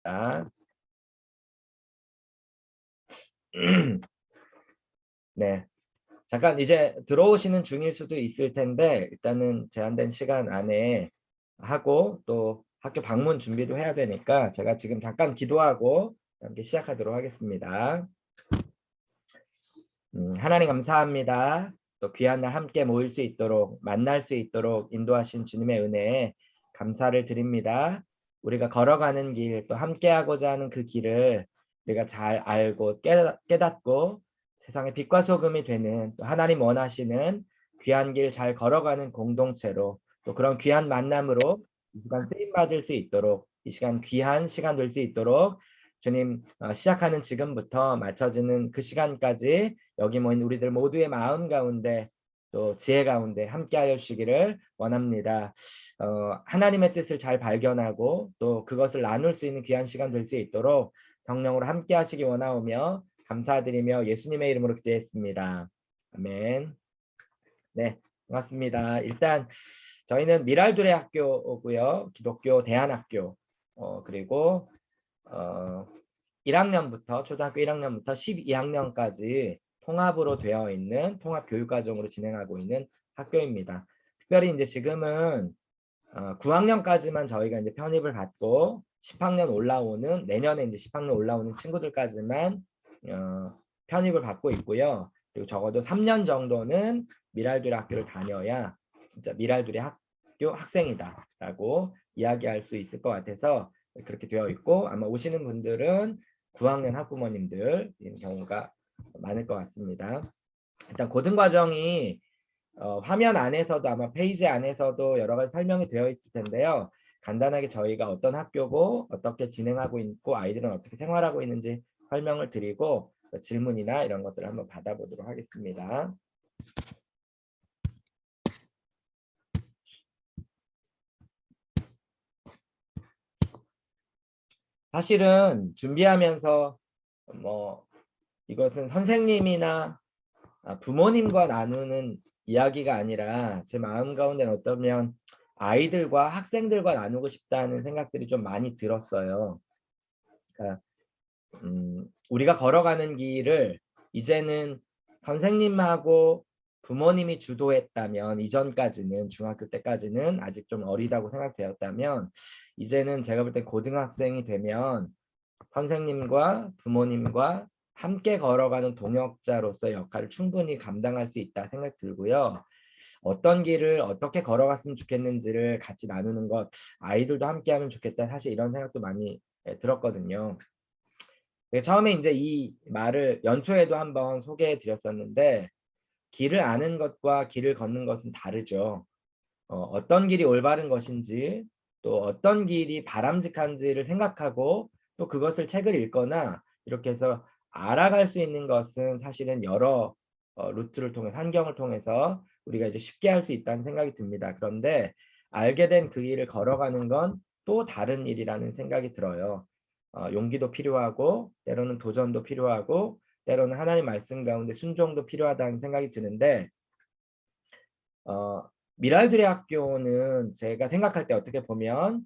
하겠습니다. 네, 잠깐 이제 들어오시는 중일 수도 있을 텐데 일단은 제한된 시간 안에 하고 또 학교 방문 준비도 해야 되니까 제가 지금 잠깐 기도하고 함께 시작하도록 하겠습니다. 하나님 감사합니다. 또 귀한 날 함께 모일 수 있도록 만날 수 있도록 인도하신 주님의 은혜에 감사를 드립니다. 우리가 걸어가는 길 또 함께하고자 하는 그 길을 우리가 잘 알고 깨닫고 세상의 빛과 소금이 되는 또 하나님 원하시는 귀한 길 잘 걸어가는 공동체로 또 그런 귀한 만남으로 이 시간 쓰임 받을 수 있도록 이 시간 귀한 시간 될 수 있도록 주님 시작하는 지금부터 맞춰지는 그 시간까지 여기 모인 우리들 모두의 마음 가운데 또 지혜 가운데 함께하여 주시기를 원합니다. 하나님의 뜻을 잘 발견하고 또 그것을 나눌 수 있는 귀한 시간 될 수 있도록 성령으로 함께하시기 원하오며 감사드리며 예수님의 이름으로 기도했습니다. 아멘. 네, 반갑습니다. 일단 저희는 미랄두레 학교고요. 기독교 대안학교 그리고 1학년부터 초등학교 1학년부터 12학년까지 통합으로 되어 있는 통합교육과정으로 진행하고 있는 학교입니다. 특별히 이제 지금은 9학년까지만 저희가 이제 편입을 받고 10학년 올라오는 내년에 이제 10학년 올라오는 친구들까지만 편입을 받고 있고요. 그리고 적어도 3년 정도는 미랄두레 학교를 다녀야 진짜 미랄두레 학교 학생이다라고 이야기할 수 있을 것 같아서 그렇게 되어 있고 아마 오시는 분들은 9학년 학부모님들인 경우가 많을 것 같습니다. 일단 고등과정이 화면 안에서도 아마 페이지 안에서도 여러 가지 설명이 되어 있을 텐데요. 간단하게 저희가 어떤 학교고 어떻게 진행하고 있고 아이들은 어떻게 생활하고 있는지 설명을 드리고 질문이나 이런 것들을 한번 받아보도록 하겠습니다. 사실은 준비하면서 뭐 이것은 선생님이나 부모님과 나누는 이야기가 아니라 제 마음 가운데는 어쩌면 아이들과 학생들과 나누고 싶다는 생각들이 좀 많이 들었어요. 그러니까 우리가 걸어가는 길을 이제는 선생님하고 부모님이 주도했다면 이전까지는 중학교 때까지는 아직 좀 어리다고 생각되었다면 이제는 제가 볼 때 고등학생이 되면 선생님과 부모님과 함께 걸어가는 동역자로서의 역할을 충분히 감당할 수 있다 생각 들고요. 어떤 길을 어떻게 걸어갔으면 좋겠는지를 같이 나누는 것, 아이들도 함께 하면 좋겠다. 사실 이런 생각도 많이 들었거든요. 처음에 이제 이 말을 연초에도 한번 소개해 드렸었는데 길을 아는 것과 길을 걷는 것은 다르죠. 어떤 길이 올바른 것인지 또 어떤 길이 바람직한지를 생각하고 또 그것을 책을 읽거나 이렇게 해서 알아갈 수 있는 것은 사실은 여러 루트를 통해 환경을 통해서 우리가 이제 쉽게 할 수 있다는 생각이 듭니다. 그런데 알게 된 그 길을 걸어가는 건 또 다른 일이라는 생각이 들어요. 용기도 필요하고 때로는 도전도 필요하고 때로는 하나님 말씀 가운데 순종도 필요하다는 생각이 드는데 미랄드레 학교는 제가 생각할 때 어떻게 보면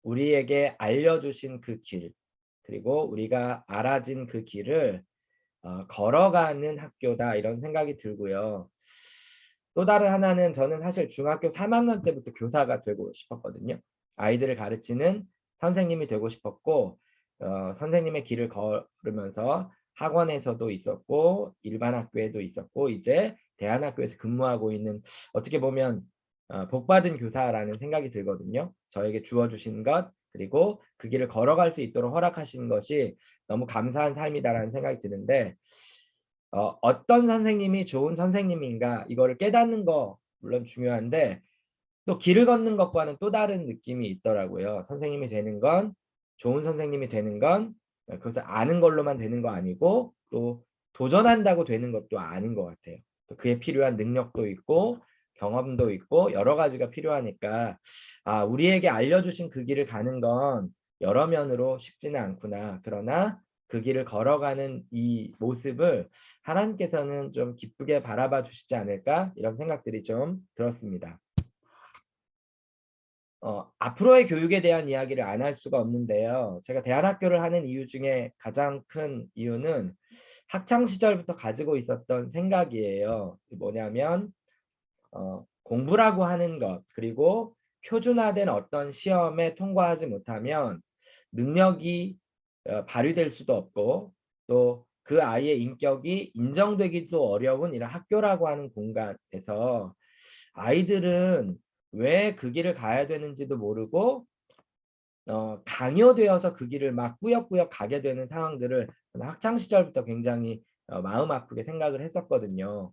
우리에게 알려주신 그 길, 그리고 우리가 알아진 그 길을 걸어가는 학교다 이런 생각이 들고요. 또 다른 하나는 저는 사실 중학교 3학년 때부터 교사가 되고 싶었거든요. 아이들을 가르치는 선생님이 되고 싶었고 선생님의 길을 걸으면서 학원에서도 있었고 일반 학교에도 있었고 이제 대안학교에서 근무하고 있는 어떻게 보면 복받은 교사라는 생각이 들거든요. 저에게 주어주신 것 그리고 그 길을 걸어갈 수 있도록 허락하신 것이 너무 감사한 삶이다라는 생각이 드는데 어떤 선생님이 좋은 선생님인가 이거를 깨닫는 거 물론 중요한데 또 길을 걷는 것과는 또 다른 느낌이 있더라고요. 선생님이 되는 건 좋은 선생님이 되는 건 그것을 아는 걸로만 되는 거 아니고 또 도전한다고 되는 것도 아닌 것 같아요. 또 그에 필요한 능력도 있고 경험도 있고 여러 가지가 필요하니까 우리에게 알려주신 그 길을 가는 건 여러 면으로 쉽지는 않구나. 그러나 그 길을 걸어가는 이 모습을 하나님께서는 좀 기쁘게 바라봐 주시지 않을까 이런 생각들이 좀 들었습니다. 앞으로의 교육에 대한 이야기를 안 할 수가 없는데요. 제가 대안학교를 하는 이유 중에 가장 큰 이유는 학창 시절부터 가지고 있었던 생각이에요. 뭐냐면 공부라고 하는 것, 그리고 표준화된 어떤 시험에 통과하지 못하면 능력이 발휘될 수도 없고, 또 그 아이의 인격이 인정되기도 어려운 이런 학교라고 하는 공간에서 아이들은 왜 그 길을 가야 되는지도 모르고 강요되어서 그 길을 막 꾸역꾸역 가게 되는 상황들을 저는 학창 시절부터 굉장히 마음 아프게 생각을 했었거든요.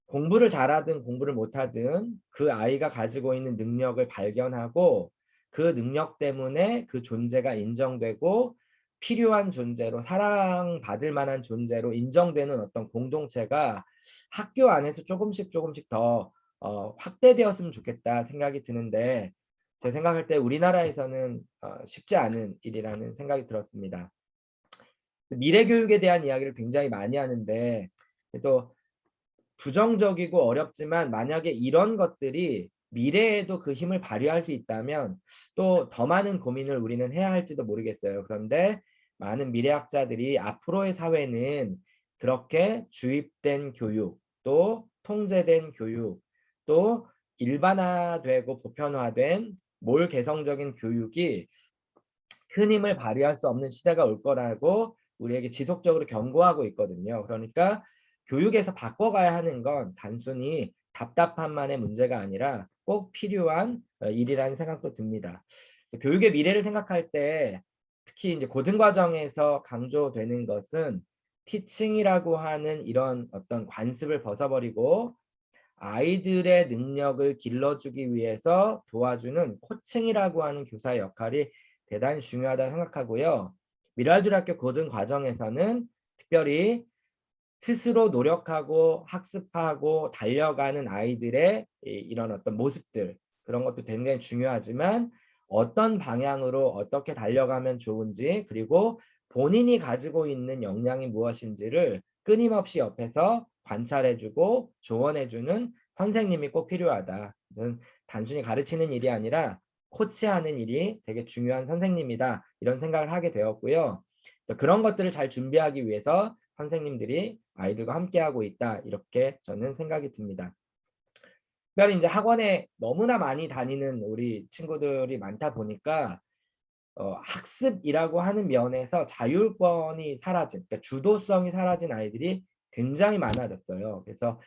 공부를 잘하든 공부를 못하든 그 아이가 가지고 있는 능력을 발견하고 그 능력 때문에 그 존재가 인정되고 필요한 존재로 사랑받을 만한 존재로 인정되는 어떤 공동체가 학교 안에서 조금씩 조금씩 더 확대되었으면 좋겠다 생각이 드는데, 제 생각할 때 우리나라에서는 쉽지 않은 일이라는 생각이 들었습니다. 미래 교육에 대한 이야기를 굉장히 많이 하는데, 그래서 부정적이고 어렵지만 만약에 이런 것들이 미래에도 그 힘을 발휘할 수 있다면 또 더 많은 고민을 우리는 해야 할지도 모르겠어요. 그런데 많은 미래학자들이 앞으로의 사회는 그렇게 주입된 교육, 또 통제된 교육, 또 일반화되고 보편화된 몰 개성적인 교육이 큰 힘을 발휘할 수 없는 시대가 올 거라고 우리에게 지속적으로 경고하고 있거든요. 그러니까 교육에서 바꿔가야 하는 건 단순히 답답함만의 문제가 아니라 꼭 필요한 일이라는 생각도 듭니다. 교육의 미래를 생각할 때 특히 이제 고등과정에서 강조되는 것은 티칭이라고 하는 이런 어떤 관습을 벗어버리고 아이들의 능력을 길러주기 위해서 도와주는 코칭이라고 하는 교사의 역할이 대단히 중요하다고 생각하고요. 미랄들학교 고등과정에서는 특별히 스스로 노력하고 학습하고 달려가는 아이들의 이런 어떤 모습들, 그런 것도 굉장히 중요하지만 어떤 방향으로 어떻게 달려가면 좋은지, 그리고 본인이 가지고 있는 역량이 무엇인지를 끊임없이 옆에서 관찰해주고 조언해주는 선생님이 꼭 필요하다. 단순히 가르치는 일이 아니라 코치하는 일이 되게 중요한 선생님이다, 이런 생각을 하게 되었고요. 그런 것들을 잘 준비하기 위해서 선생님들이 아이들과 함께하고 있다, 이렇게 저는 생각이 듭니다. 특별히 이제 학원에 너무나 많이 다니는 우리 친구들이 많다 보니까 학습이라고 하는 면에서 자율권이 사라진, 그러니까 주도성이 사라진 아이들이 굉장히 많아졌어요. 그래서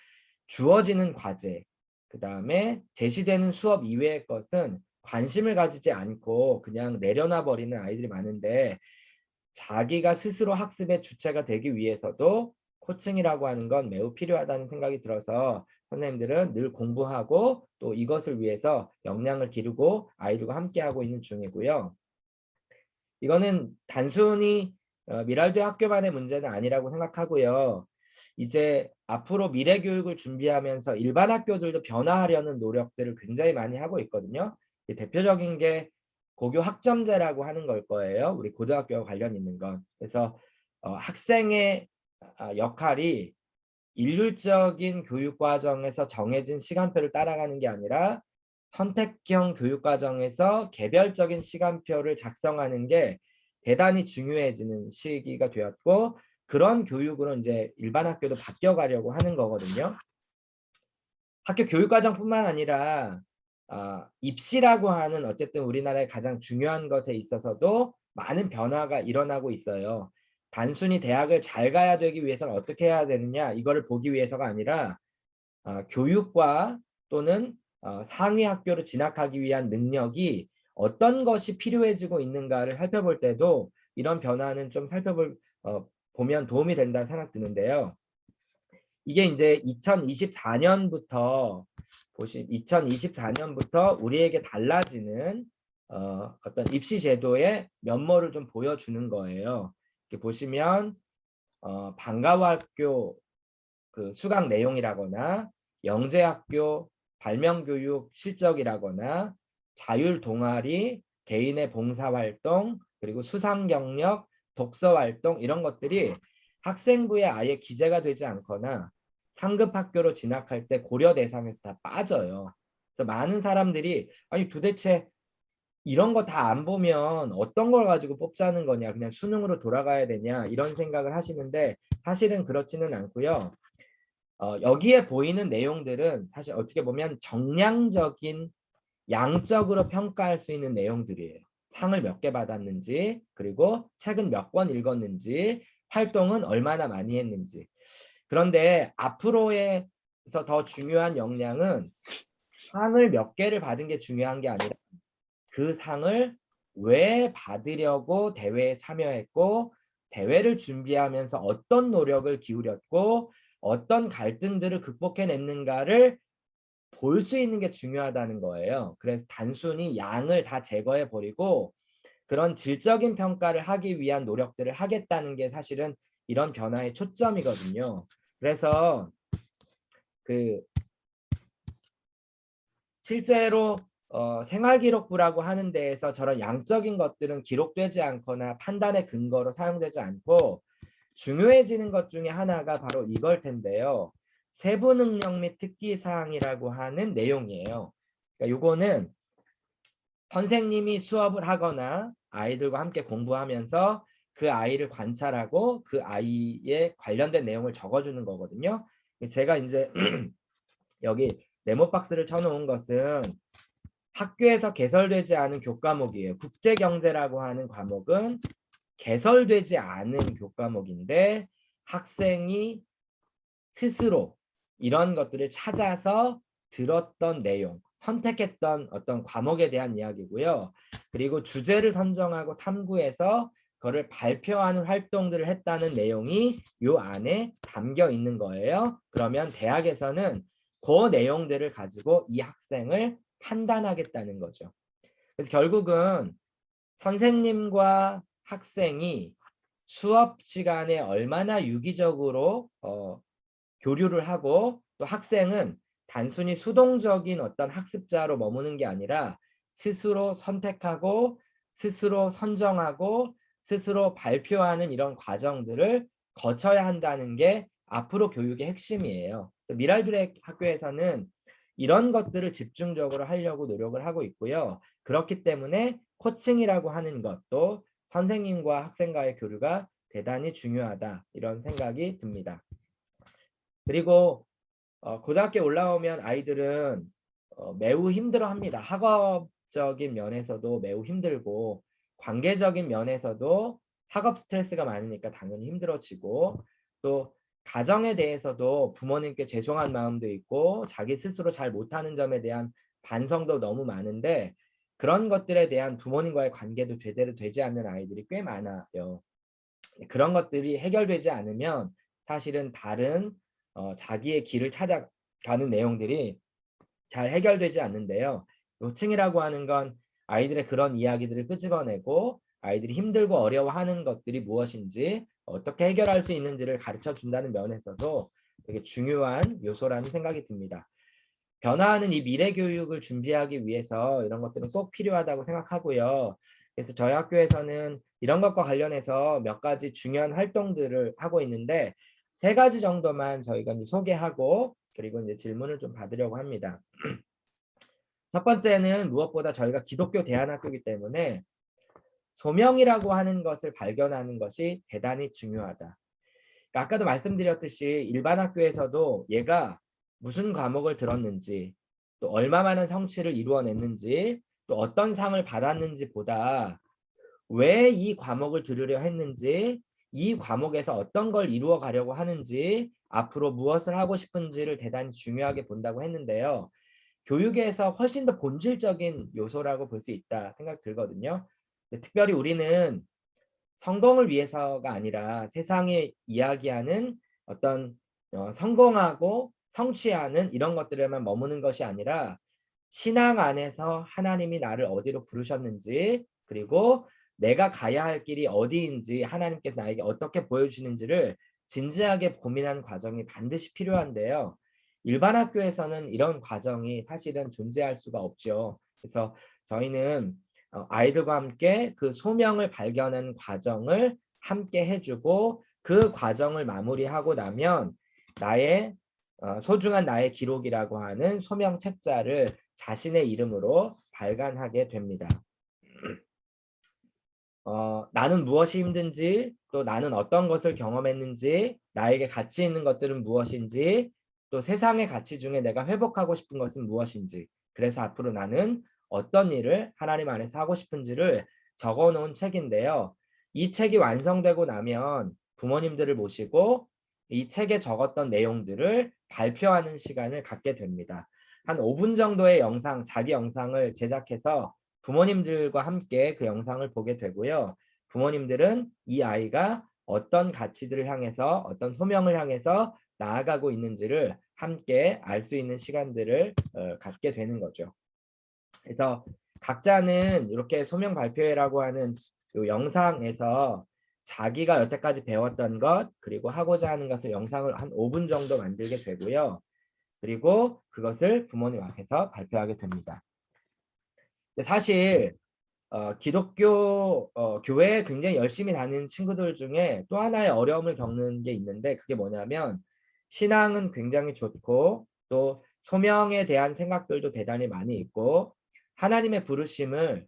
주어지는 과제, 그 다음에 제시되는 수업 이외의 것은 관심을 가지지 않고 그냥 내려놔 버리는 아이들이 많은데, 자기가 스스로 학습의 주체가 되기 위해서도 코칭이라고 하는 건 매우 필요하다는 생각이 들어서 선생님들은 늘 공부하고 또 이것을 위해서 역량을 기르고 아이들과 함께하고 있는 중이고요. 이거는 단순히 미랄대 학교만의 문제는 아니라고 생각하고요. 이제 앞으로 미래 교육을 준비하면서 일반 학교들도 변화하려는 노력들을 굉장히 많이 하고 있거든요. 대표적인 게 고교 학점제라고 하는 걸 거예요. 우리 고등학교와 관련 있는 건. 그래서 학생의 역할이 일률적인 교육 과정에서 정해진 시간표를 따라가는 게 아니라 선택형 교육 과정에서 개별적인 시간표를 작성하는 게 대단히 중요해지는 시기가 되었고, 그런 교육으로 이제 일반 학교도 바뀌어 가려고 하는 거거든요. 학교 교육 과정뿐만 아니라 입시라고 하는 어쨌든 우리나라의 가장 중요한 것에 있어서도 많은 변화가 일어나고 있어요. 단순히 대학을 잘 가야 되기 위해서는 어떻게 해야 되느냐, 이거를 보기 위해서가 아니라 교육과 또는 상위 학교로 진학하기 위한 능력이 어떤 것이 필요해지고 있는가를 살펴볼 때도 이런 변화는 좀 보면 도움이 된다 생각 드는데요. 이게 이제 2024년부터 2024년부터 우리에게 달라지는 어떤 입시 제도의 면모를 좀 보여주는 거예요. 이렇게 보시면 방과후학교 그 수강 내용이라거나 영재학교 발명교육 실적이라거나 자율 동아리, 개인의 봉사활동, 그리고 수상 경력, 독서 활동, 이런 것들이 학생부에 아예 기재가 되지 않거나 상급 학교로 진학할 때 고려 대상에서 다 빠져요. 그래서 많은 사람들이 아니 도대체 이런 거 다 안 보면 어떤 걸 가지고 뽑자는 거냐, 그냥 수능으로 돌아가야 되냐 이런 생각을 하시는데 사실은 그렇지는 않고요. 여기에 보이는 내용들은 사실 어떻게 보면 정량적인 양적으로 평가할 수 있는 내용들이에요. 상을 몇 개 받았는지, 그리고 책은 몇 권 읽었는지, 활동은 얼마나 많이 했는지. 그런데 앞으로에서 더 중요한 역량은 상을 몇 개를 받은 게 중요한 게 아니라 그 상을 왜 받으려고 대회에 참여했고, 대회를 준비하면서 어떤 노력을 기울였고, 어떤 갈등들을 극복해냈는가를 볼 수 있는 게 중요하다는 거예요. 그래서 단순히 양을 다 제거해 버리고 그런 질적인 평가를 하기 위한 노력들을 하겠다는 게 사실은 이런 변화의 초점이거든요. 그래서 그 실제로 생활기록부라고 하는 데에서 저런 양적인 것들은 기록되지 않거나 판단의 근거로 사용되지 않고 중요해지는 것 중에 하나가 바로 이걸 텐데요. 세부 능력 및 특기 사항이라고 하는 내용이에요. 그러니까 요거는 선생님이 수업을 하거나 아이들과 함께 공부하면서 그 아이를 관찰하고 그 아이에 관련된 내용을 적어주는 거거든요. 제가 이제 여기 네모 박스를 쳐놓은 것은 학교에서 개설되지 않은 교과목이에요. 국제경제라고 하는 과목은 개설되지 않은 교과목인데 학생이 스스로 이런 것들을 찾아서 들었던 내용, 선택했던 어떤 과목에 대한 이야기고요. 그리고 주제를 선정하고 탐구해서 그거를 발표하는 활동들을 했다는 내용이 요 안에 담겨 있는 거예요. 그러면 대학에서는 그 내용들을 가지고 이 학생을 판단하겠다는 거죠. 그래서 결국은 선생님과 학생이 수업 시간에 얼마나 유기적으로 교류를 하고 또 학생은 단순히 수동적인 어떤 학습자로 머무는 게 아니라 스스로 선택하고 스스로 선정하고 스스로 발표하는 이런 과정들을 거쳐야 한다는 게 앞으로 교육의 핵심이에요. 미랄브레 학교에서는 이런 것들을 집중적으로 하려고 노력을 하고 있고요. 그렇기 때문에 코칭이라고 하는 것도 선생님과 학생과의 교류가 대단히 중요하다 이런 생각이 듭니다. 그리고 고등학교 올라오면 아이들은 매우 힘들어합니다. 학업적인 면에서도 매우 힘들고 관계적인 면에서도 학업 스트레스가 많으니까 당연히 힘들어지고 또 가정에 대해서도 부모님께 죄송한 마음도 있고 자기 스스로 잘 못하는 점에 대한 반성도 너무 많은데 그런 것들에 대한 부모님과의 관계도 제대로 되지 않는 아이들이 꽤 많아요. 그런 것들이 해결되지 않으면 사실은 다른 자기의 길을 찾아가는 내용들이 잘 해결되지 않는데요. 노칭이라고 하는 건 아이들의 그런 이야기들을 끄집어내고 아이들이 힘들고 어려워하는 것들이 무엇인지 어떻게 해결할 수 있는지를 가르쳐 준다는 면에서도 되게 중요한 요소라는 생각이 듭니다. 변화하는 이 미래 교육을 준비하기 위해서 이런 것들은 꼭 필요하다고 생각하고요. 그래서 저희 학교에서는 이런 것과 관련해서 몇 가지 중요한 활동들을 하고 있는데 3가지 정도만 저희가 이제 소개하고 그리고 이제 질문을 좀 받으려고 합니다. 첫 번째는 무엇보다 저희가 기독교 대안학교이기 때문에 소명이라고 하는 것을 발견하는 것이 대단히 중요하다. 그러니까 아까도 말씀드렸듯이 일반 학교에서도 얘가 무슨 과목을 들었는지 또 얼마만한 성취를 이루어냈는지 또 어떤 상을 받았는지 보다 왜 이 과목을 들으려 했는지 이 과목에서 어떤 걸 이루어 가려고 하는지 앞으로 무엇을 하고 싶은지를 대단히 중요하게 본다고 했는데요. 교육에서 훨씬 더 본질적인 요소라고 볼 수 있다 생각 들거든요. 특별히 우리는 성공을 위해서가 아니라 세상에 이야기하는 어떤 성공하고 성취하는 이런 것들에만 머무는 것이 아니라 신앙 안에서 하나님이 나를 어디로 부르셨는지 그리고 내가 가야 할 길이 어디인지 하나님께서 나에게 어떻게 보여주시는지를 진지하게 고민하는 과정이 반드시 필요한데요. 일반 학교에서는 이런 과정이 사실은 존재할 수가 없죠. 그래서 저희는 아이들과 함께 그 소명을 발견하는 과정을 함께 해주고 그 과정을 마무리하고 나면 나의 소중한 나의 기록이라고 하는 소명 책자를 자신의 이름으로 발간하게 됩니다. 나는 무엇이 힘든지, 또 나는 어떤 것을 경험했는지, 나에게 가치 있는 것들은 무엇인지, 또 세상의 가치 중에 내가 회복하고 싶은 것은 무엇인지, 그래서 앞으로 나는 어떤 일을 하나님 안에서 하고 싶은지를 적어 놓은 책인데요. 이 책이 완성되고 나면 부모님들을 모시고 이 책에 적었던 내용들을 발표하는 시간을 갖게 됩니다. 한 5분 정도의 영상, 자기 영상을 제작해서 부모님들과 함께 그 영상을 보게 되고요. 부모님들은 이 아이가 어떤 가치들을 향해서, 어떤 소명을 향해서 나아가고 있는지를 함께 알 수 있는 시간들을 갖게 되는 거죠. 그래서 각자는 이렇게 소명 발표회라고 하는 이 영상에서 자기가 여태까지 배웠던 것, 그리고 하고자 하는 것을 영상을 한 5분 정도 만들게 되고요. 그리고 그것을 부모님 앞에서 발표하게 됩니다. 사실 기독교 교회에 굉장히 열심히 다니는 친구들 중에 또 하나의 어려움을 겪는 게 있는데, 그게 뭐냐면 신앙은 굉장히 좋고 또 소명에 대한 생각들도 대단히 많이 있고 하나님의 부르심을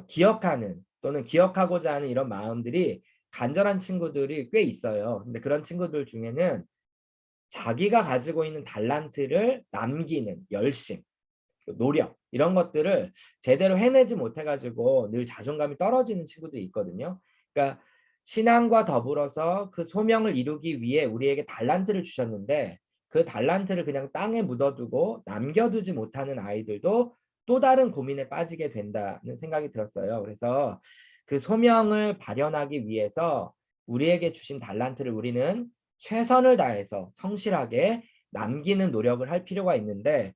기억하는 또는 기억하고자 하는 이런 마음들이 간절한 친구들이 꽤 있어요. 근데 그런 친구들 중에는 자기가 가지고 있는 달란트를 남기는 열심, 노력, 이런 것들을 제대로 해내지 못해가지고 늘 자존감이 떨어지는 친구들이 있거든요. 그러니까 신앙과 더불어서 그 소명을 이루기 위해 우리에게 달란트를 주셨는데 그 달란트를 그냥 땅에 묻어두고 남겨두지 못하는 아이들도 또 다른 고민에 빠지게 된다는 생각이 들었어요. 그래서 그 소명을 발현하기 위해서 우리에게 주신 달란트를 우리는 최선을 다해서 성실하게 남기는 노력을 할 필요가 있는데,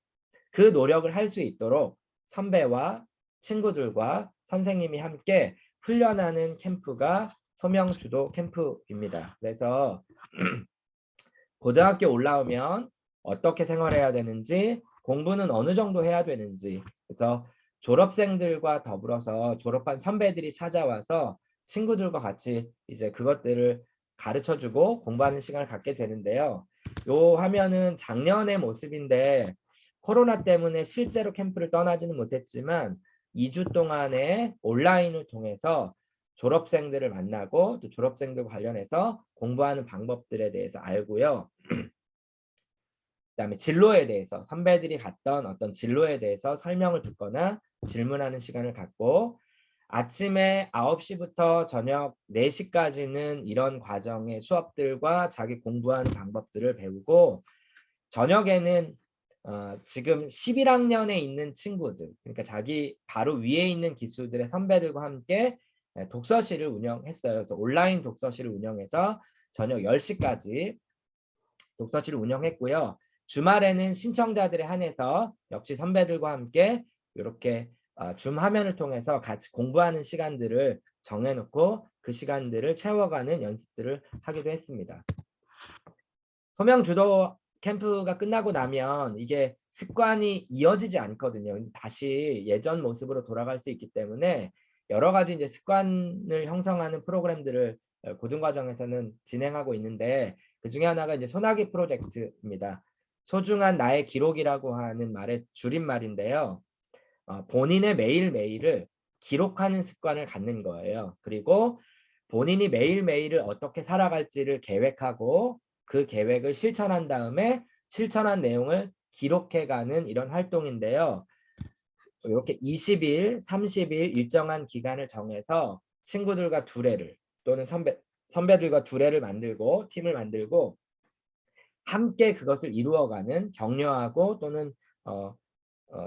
그 노력을 할 수 있도록 선배와 친구들과 선생님이 함께 훈련하는 캠프가 소명주도 캠프입니다. 그래서 고등학교 올라오면 어떻게 생활해야 되는지, 공부는 어느 정도 해야 되는지, 그래서 졸업생들과 더불어서 졸업한 선배들이 찾아와서 친구들과 같이 이제 그것들을 가르쳐주고 공부하는 시간을 갖게 되는데요. 요 화면은 작년의 모습인데 코로나 때문에 실제로 캠프를 떠나지는 못했지만 2주 동안의 온라인을 통해서 졸업생들을 만나고 또 졸업생들 관련해서 공부하는 방법들에 대해서 알고요. 그다음에 진로에 대해서 선배들이 갔던 어떤 진로에 대해서 설명을 듣거나 질문하는 시간을 갖고, 아침에 9시부터 저녁 4시까지는 이런 과정의 수업들과 자기 공부하는 방법들을 배우고, 저녁에는 지금 11학년에 있는 친구들, 그러니까 자기 바로 위에 있는 기수들의 선배들과 함께 독서실을 운영했어요. 그래서 온라인 독서실을 운영해서 저녁 10시까지 독서실을 운영했고요. 주말에는 신청자들에 한해서 역시 선배들과 함께 이렇게 줌 화면을 통해서 같이 공부하는 시간들을 정해놓고 그 시간들을 채워가는 연습들을 하기도 했습니다. 소명주도 캠프가 끝나고 나면 이게 습관이 이어지지 않거든요. 다시 예전 모습으로 돌아갈 수 있기 때문에 여러 가지 이제 습관을 형성하는 프로그램들을 고등과정에서는 진행하고 있는데, 그 중에 하나가 이제 소나기 프로젝트입니다. 소중한 나의 기록이라고 하는 말의 줄임말인데요. 본인의 매일매일을 기록하는 습관을 갖는 거예요. 그리고 본인이 매일매일을 어떻게 살아갈지를 계획하고 그 계획을 실천한 다음에 실천한 내용을 기록해가는 이런 활동인데요. 이렇게 20일, 30일 일정한 기간을 정해서 친구들과 두레를 또는 선배들과 두레를 만들고 팀을 만들고 함께 그것을 이루어가는, 격려하고 또는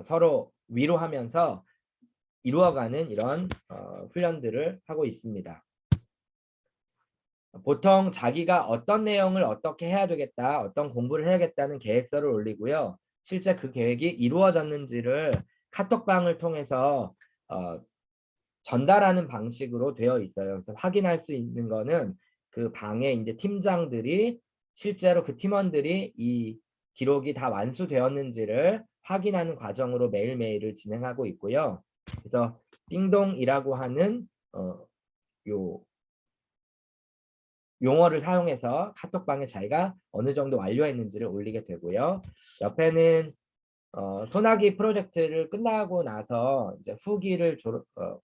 서로 위로하면서 이루어가는 이런 훈련들을 하고 있습니다. 보통 자기가 어떤 내용을 어떻게 해야 되겠다, 어떤 공부를 해야겠다는 계획서를 올리고요. 실제 그 계획이 이루어졌는지를 카톡방을 통해서 전달하는 방식으로 되어 있어요. 그래서 확인할 수 있는 거는 그 방에 이제 팀장들이 실제로 그 팀원들이 이 기록이 다 완수되었는지를 확인하는 과정으로 매일매일을 진행하고 있고요. 그래서 띵동이라고 하는 요 용어를 사용해서 카톡방에 자기가 어느 정도 완료했는지를 올리게 되고요. 옆에는 소나기 프로젝트를 끝나고 나서 이제 후기를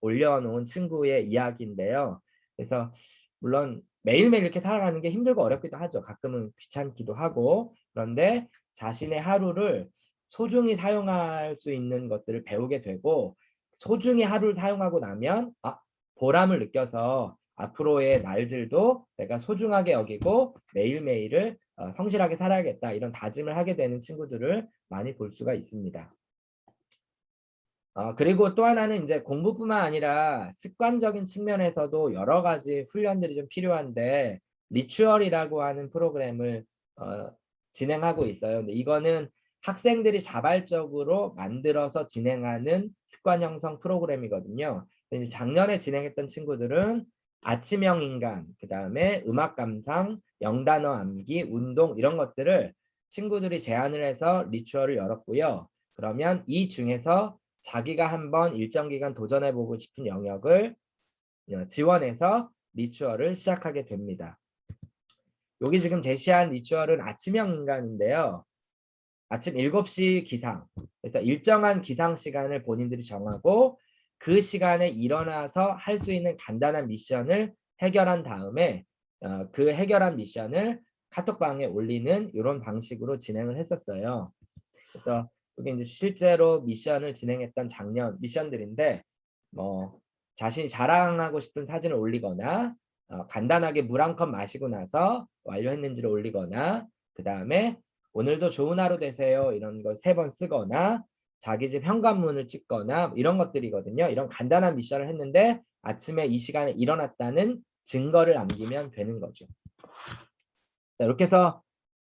올려놓은 친구의 이야기인데요. 그래서 물론 매일매일 이렇게 살아가는 게 힘들고 어렵기도 하죠. 가끔은 귀찮기도 하고. 그런데 자신의 하루를 소중히 사용할 수 있는 것들을 배우게 되고, 소중히 하루를 사용하고 나면 보람을 느껴서 앞으로의 날들도 내가 소중하게 여기고 매일매일을 성실하게 살아야겠다, 이런 다짐을 하게 되는 친구들을 많이 볼 수가 있습니다. 그리고 또 하나는 이제 공부뿐만 아니라 습관적인 측면에서도 여러 가지 훈련들이 좀 필요한데, 리추얼이라고 하는 프로그램을 진행하고 있어요. 근데 이거는 학생들이 자발적으로 만들어서 진행하는 습관 형성 프로그램이거든요. 근데 작년에 진행했던 친구들은 아침형 인간, 그 다음에 음악 감상, 영단어 암기, 운동, 이런 것들을 친구들이 제안을 해서 리추얼을 열었고요. 그러면 이 중에서 자기가 한번 일정 기간 도전해보고 싶은 영역을 지원해서 리추얼을 시작하게 됩니다. 여기 지금 제시한 리추얼은 아침형 인간인데요. 아침 7시 기상, 그래서 일정한 기상 시간을 본인들이 정하고 그 시간에 일어나서 할 수 있는 간단한 미션을 해결한 다음에 그 해결한 미션을 카톡방에 올리는 이런 방식으로 진행을 했었어요. 그래서 이게 이제 실제로 미션을 진행했던 작년 미션들인데, 뭐 자신이 자랑하고 싶은 사진을 올리거나, 간단하게 물 한 컵 마시고 나서 완료했는지를 올리거나, 그 다음에 오늘도 좋은 하루 되세요, 이런 걸 3번 쓰거나, 자기 집 현관문을 찍거나, 이런 것들이거든요. 이런 간단한 미션을 했는데 아침에 이 시간에 일어났다는 증거를 남기면 되는 거죠. 자, 이렇게 해서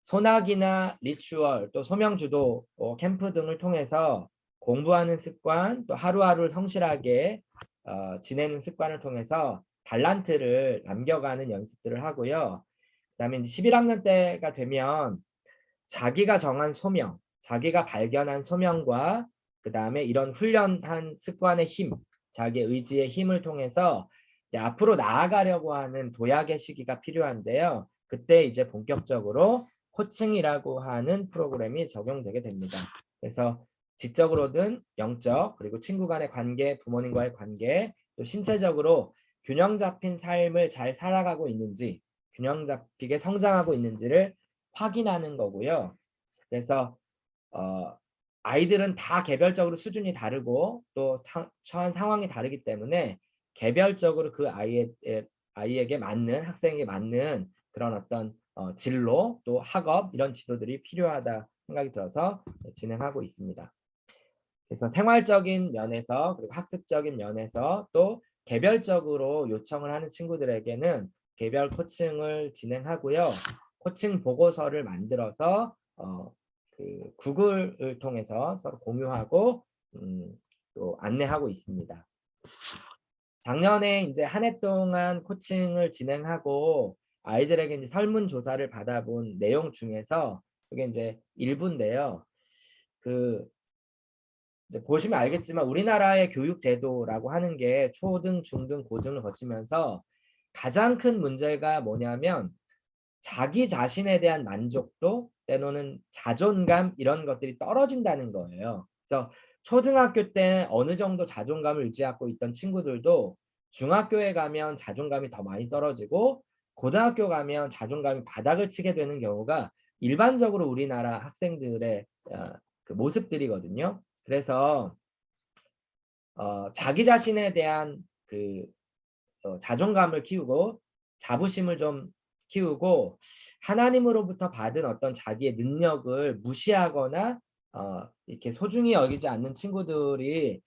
소나기나 리추얼, 또 소명주도, 캠프 등을 통해서 공부하는 습관, 또 하루하루를 성실하게 지내는 습관을 통해서 달란트를 남겨가는 연습들을 하고요. 그다음에 이제 11학년 때가 되면 자기가 정한 소명, 자기가 발견한 소명과 그다음에 이런 훈련한 습관의 힘, 자기의 의지의 힘을 통해서 이제 앞으로 나아가려고 하는 도약의 시기가 필요한데요. 그때 이제 본격적으로 코칭이라고 하는 프로그램이 적용되게 됩니다. 그래서 지적으로든 영적, 그리고 친구 간의 관계, 부모님과의 관계, 또 신체적으로 균형 잡힌 삶을 잘 살아가고 있는지, 균형 잡히게 성장하고 있는지를 확인하는 거고요. 그래서 아이들은 다 개별적으로 수준이 다르고 또 처한 상황이 다르기 때문에 개별적으로 그 아이에게 맞는, 학생에게 맞는 그런 어떤 진로, 또 학업, 이런 지도들이 필요하다 생각이 들어서 진행하고 있습니다. 그래서 생활적인 면에서, 그리고 학습적인 면에서, 또 개별적으로 요청을 하는 친구들에게는 개별 코칭을 진행하고요. 코칭 보고서를 만들어서 그 구글을 통해서 서로 공유하고 또 안내하고 있습니다. 작년에 이제 한 해 동안 코칭을 진행하고 아이들에게 이제 설문조사를 받아본 내용 중에서 이게 이제 일부인데요. 이제 보시면 알겠지만 우리나라의 교육 제도라고 하는 게 초등, 중등, 고등을 거치면서 가장 큰 문제가 뭐냐면 자기 자신에 대한 만족도, 때로는 자존감, 이런 것들이 떨어진다는 거예요. 그래서 초등학교 때 어느 정도 자존감을 유지하고 있던 친구들도 중학교에 가면 자존감이 더 많이 떨어지고, 고등학교 가면 자존감이 바닥을 치게 되는 경우가 일반적으로 우리나라 학생들의 그 모습들이거든요. 그래서 자기 자신에 대한 그 자존감을 키우고 자부심을 좀 키우고, 하나님으로부터 받은 어떤 자기의 능력을 무시하거나 이렇게 소중히 여기지 않는 친구들이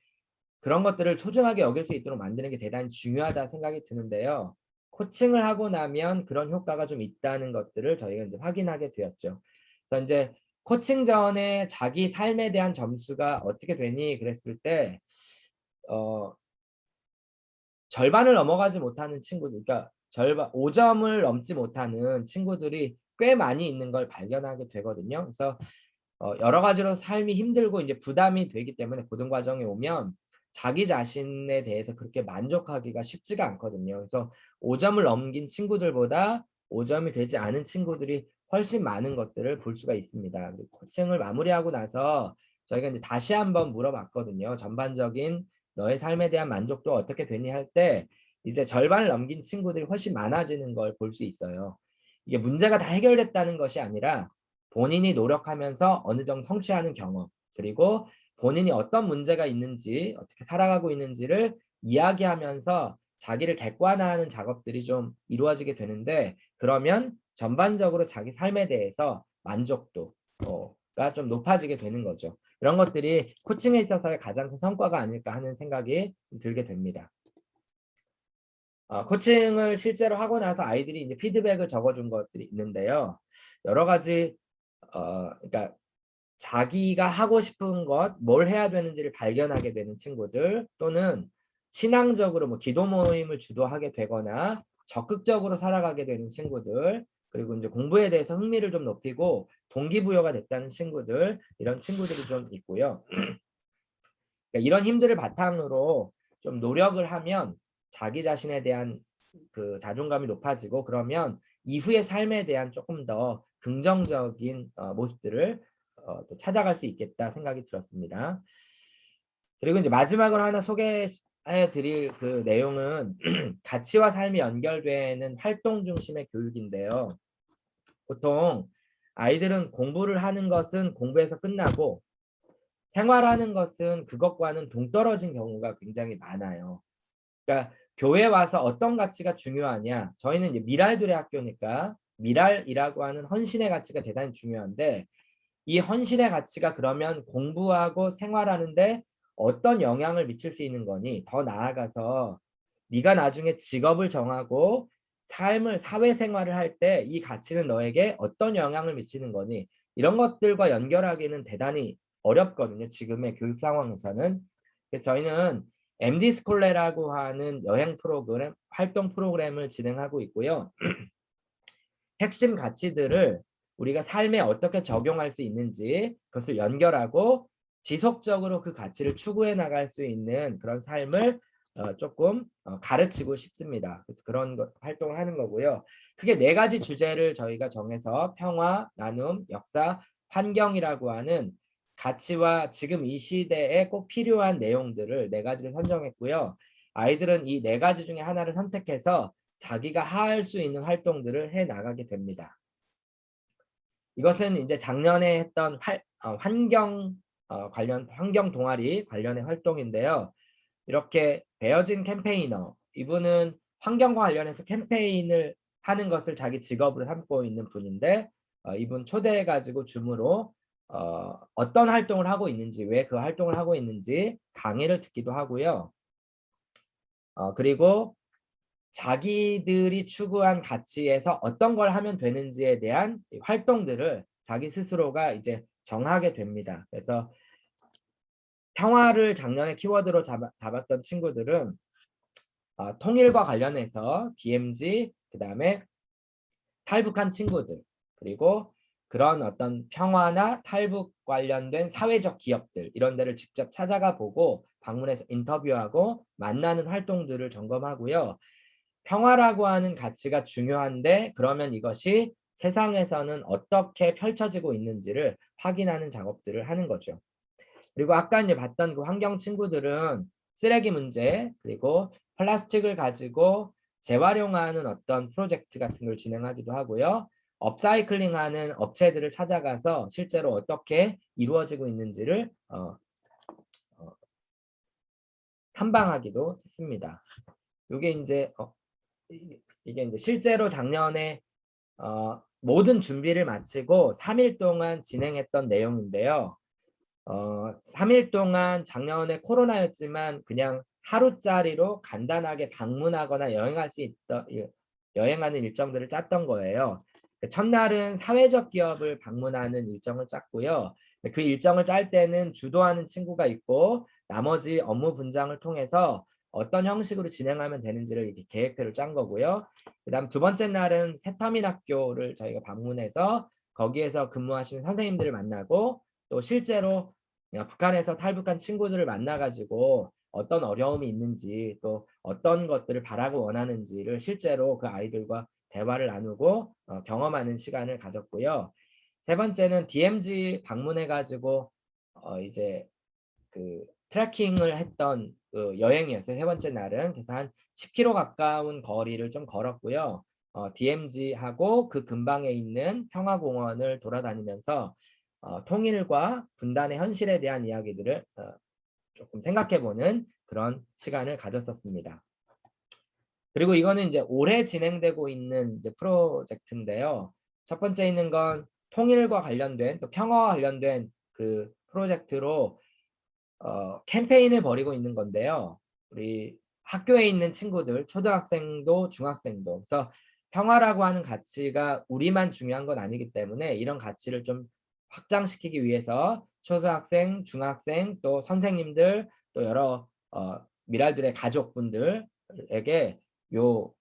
그런 것들을 소중하게 여길 수 있도록 만드는 게 대단히 중요하다 생각이 드는데요. 코칭을 하고 나면 그런 효과가 좀 있다는 것들을 저희가 이제 확인하게 되었죠. 그래서 이제 코칭 전에 자기 삶에 대한 점수가 어떻게 되니 그랬을 때 절반을 넘어가지 못하는 친구들, 그러니까 절반 5점을 넘지 못하는 친구들이 꽤 많이 있는 걸 발견하게 되거든요. 그래서 여러 가지로 삶이 힘들고 이제 부담이 되기 때문에 고등 과정에 오면 자기 자신에 대해서 그렇게 만족하기가 쉽지가 않거든요. 그래서 5점을 넘긴 친구들보다 5점이 되지 않은 친구들이 훨씬 많은 것들을 볼 수가 있습니다. 코칭을 마무리하고 나서 저희가 이제 다시 한번 물어봤거든요. 전반적인 너의 삶에 대한 만족도 어떻게 되니 할 때 이제 절반을 넘긴 친구들이 훨씬 많아지는 걸 볼 수 있어요. 이게 문제가 다 해결됐다는 것이 아니라 본인이 노력하면서 어느 정도 성취하는 경험, 그리고 본인이 어떤 문제가 있는지, 어떻게 살아가고 있는지를 이야기하면서 자기를 객관화하는 작업들이 좀 이루어지게 되는데, 그러면 전반적으로 자기 삶에 대해서 만족도가 좀 높아지게 되는 거죠. 이런 것들이 코칭에 있어서의 가장 큰 성과가 아닐까 하는 생각이 들게 됩니다. 코칭을 실제로 하고 나서 아이들이 이제 피드백을 적어준 것들이 있는데요. 여러 가지 그러니까 자기가 하고 싶은 것, 뭘 해야 되는지를 발견하게 되는 친구들, 또는 신앙적으로 뭐 기도 모임을 주도하게 되거나 적극적으로 살아가게 되는 친구들, 그리고 이제 공부에 대해서 흥미를 좀 높이고 동기부여가 됐다는 친구들, 이런 친구들이 좀 있고요. 그러니까 이런 힘들을 바탕으로 좀 노력을 하면 자기 자신에 대한 그 자존감이 높아지고, 그러면 이후의 삶에 대한 조금 더 긍정적인 모습들을 또 찾아갈 수 있겠다 생각이 들었습니다. 그리고 이제 마지막으로 하나 소개해 드릴 그 내용은 가치와 삶이 연결되는 활동 중심의 교육인데요. 보통 아이들은 공부를 하는 것은 공부에서 끝나고 생활하는 것은 그것과는 동떨어진 경우가 굉장히 많아요. 그러니까 교회 와서 어떤 가치가 중요하냐? 저희는 이제 미랄들의 학교니까 미랄이라고 하는 헌신의 가치가 대단히 중요한데, 이 헌신의 가치가 그러면 공부하고 생활하는데 어떤 영향을 미칠 수 있는 거니? 더 나아가서 네가 나중에 직업을 정하고 삶을 사회생활을 할 때 이 가치는 너에게 어떤 영향을 미치는 거니? 이런 것들과 연결하기는 대단히 어렵거든요. 지금의 교육 상황에서는. 그래서 저희는 MD 스콜레라고 하는 여행 프로그램, 활동 프로그램을 진행하고 있고요. 핵심 가치들을 우리가 삶에 어떻게 적용할 수 있는지 그것을 연결하고 지속적으로 그 가치를 추구해 나갈 수 있는 그런 삶을 조금 가르치고 싶습니다. 그래서 그런 활동을 하는 거고요. 크게 4가지 주제를 저희가 정해서 평화, 나눔, 역사, 환경이라고 하는 가치와 지금 이 시대에 꼭 필요한 내용들을 4가지를 선정했고요. 아이들은 이 4가지 중에 하나를 선택해서 자기가 할 수 있는 활동들을 해 나가게 됩니다. 이것은 이제 작년에 했던 환경 관련 환경 동아리 관련의 활동인데요. 이렇게 베어진 캠페이너, 이분은 환경과 관련해서 캠페인을 하는 것을 자기 직업으로 삼고 있는 분인데, 이분 초대해 가지고 줌으로 어떤 활동을 하고 있는지, 왜 그 활동을 하고 있는지 강의를 듣기도 하고요. 그리고 자기들이 추구한 가치에서 어떤 걸 하면 되는지에 대한 활동들을 자기 스스로가 이제 정하게 됩니다. 그래서 평화를 작년에 키워드로 잡았던 친구들은 통일과 관련해서 DMZ, 그다음에 탈북한 친구들, 그리고 그런 어떤 평화나 탈북 관련된 사회적 기업들, 이런 데를 직접 찾아가 보고 방문해서 인터뷰하고 만나는 활동들을 점검하고요. 평화라고 하는 가치가 중요한데, 그러면 이것이 세상에서는 어떻게 펼쳐지고 있는지를 확인하는 작업들을 하는 거죠. 그리고 아까 이제 봤던 그 환경 친구들은 쓰레기 문제, 그리고 플라스틱을 가지고 재활용하는 어떤 프로젝트 같은 걸 진행하기도 하고요. 업사이클링하는 업체들을 찾아가서 실제로 어떻게 이루어지고 있는지를 탐방하기도 했습니다. 이게 이제 이게 이제 실제로 작년에 모든 준비를 마치고 3일 동안 진행했던 내용인데요. 3일 동안 작년에 코로나였지만 그냥 하루짜리로 간단하게 방문하거나 여행할 수 있던 여행하는 일정들을 짰던 거예요. 첫날은 사회적 기업을 방문하는 일정을 짰고요. 그 일정을 짤 때는 주도하는 친구가 있고 나머지 업무 분장을 통해서 어떤 형식으로 진행하면 되는지를 이렇게 계획표를 짠 거고요. 그다음 2번째 날은 새터민 학교를 저희가 방문해서 거기에서 근무하시는 선생님들을 만나고, 또 실제로 북한에서 탈북한 친구들을 만나가지고 어떤 어려움이 있는지, 또 어떤 것들을 바라고 원하는지를 실제로 그 아이들과 대화를 나누고 경험하는 시간을 가졌고요. 3번째는 DMZ 방문해가지고 이제 그 트레킹을 했던 그 여행이었어요. 세 번째 날은. 그래서 한 10km 가까운 거리를 좀 걸었고요. DMZ하고 그 근방에 있는 평화공원을 돌아다니면서 통일과 분단의 현실에 대한 이야기들을 조금 생각해보는 그런 시간을 가졌었습니다. 그리고 이거는 이제 올해 진행되고 있는 이제 프로젝트인데요. 첫 번째 있는 건 통일과 관련된 또 평화와 관련된 그 프로젝트로 캠페인을 벌이고 있는 건데요. 우리 학교에 있는 친구들, 초등학생도 중학생도, 그래서 평화라고 하는 가치가 우리만 중요한 건 아니기 때문에 이런 가치를 좀 확장시키기 위해서 초등학생, 중학생, 또 선생님들, 또 여러 미랄들의 가족분들에게 요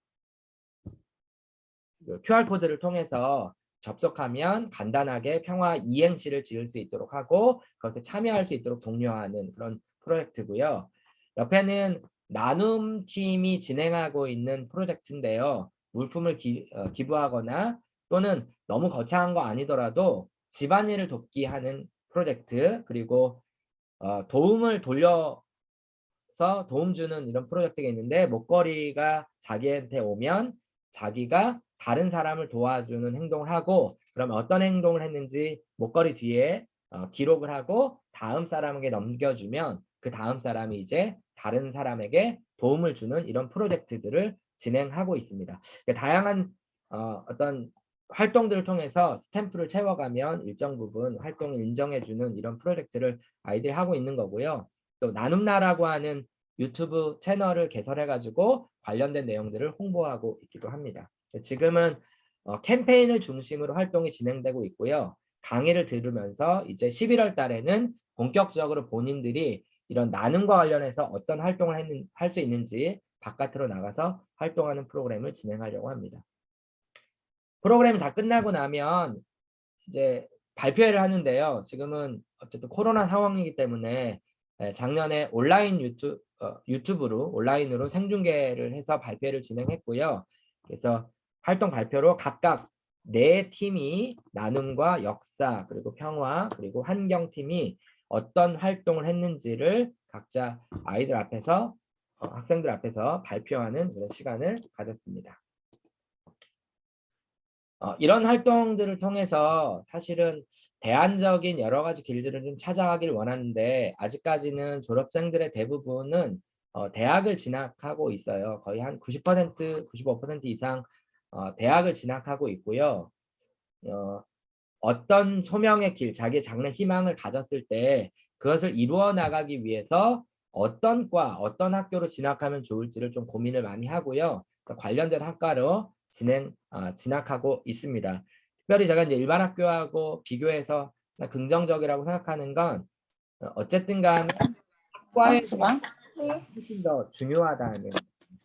QR코드를 통해서 접속하면 간단하게 평화 이행시를 지을 수 있도록 하고 그것에 참여할 수 있도록 독려하는 그런 프로젝트고요. 옆에는 나눔팀이 진행하고 있는 프로젝트인데요. 물품을 기부하거나 또는 너무 거창한 거 아니더라도 집안일을 돕기 하는 프로젝트, 그리고 도움을 돌려서 도움 주는 이런 프로젝트가 있는데, 목걸이가 자기한테 오면 자기가 다른 사람을 도와주는 행동을 하고, 그럼 어떤 행동을 했는지 목걸이 뒤에 기록을 하고 다음 사람에게 넘겨주면 그 다음 사람이 이제 다른 사람에게 도움을 주는 이런 프로젝트들을 진행하고 있습니다. 다양한 어떤 활동들을 통해서 스탬프를 채워가면 일정 부분 활동을 인정해주는 이런 프로젝트를 아이들이 하고 있는 거고요. 또 나눔나라고 하는 유튜브 채널을 개설해가지고 관련된 내용들을 홍보하고 있기도 합니다. 지금은 캠페인을 중심으로 활동이 진행되고 있고요. 강의를 들으면서 이제 11월 달에는 본격적으로 본인들이 이런 나눔과 관련해서 어떤 활동을 할 수 있는지 바깥으로 나가서 활동하는 프로그램을 진행하려고 합니다. 프로그램이 다 끝나고 나면 이제 발표회를 하는데요. 지금은 어쨌든 코로나 상황이기 때문에 작년에 온라인 유튜브로 온라인으로 생중계를 해서 발표를 진행했고요. 그래서 활동 발표로 각각 4팀이 나눔과 역사, 그리고 평화, 그리고 환경팀이 어떤 활동을 했는지를 각자 아이들 앞에서 학생들 앞에서 발표하는 그런 시간을 가졌습니다. 이런 활동들을 통해서 사실은 대안적인 여러 가지 길들을 좀 찾아가길 원하는데, 아직까지는 졸업생들의 대부분은 대학을 진학하고 있어요. 거의 한 90%, 95% 이상 대학을 진학하고 있고요. 어떤 소명의 길, 자기의 장래 희망을 가졌을 때 그것을 이루어 나가기 위해서 어떤 과, 어떤 학교로 진학하면 좋을지를 좀 고민을 많이 하고요. 관련된 학과로 진학하고 있습니다. 특별히 제가 이제 일반 학교하고 비교해서 긍정적이라고 생각하는 건 어쨌든 간에 학과에 훨씬 더 중요하다는,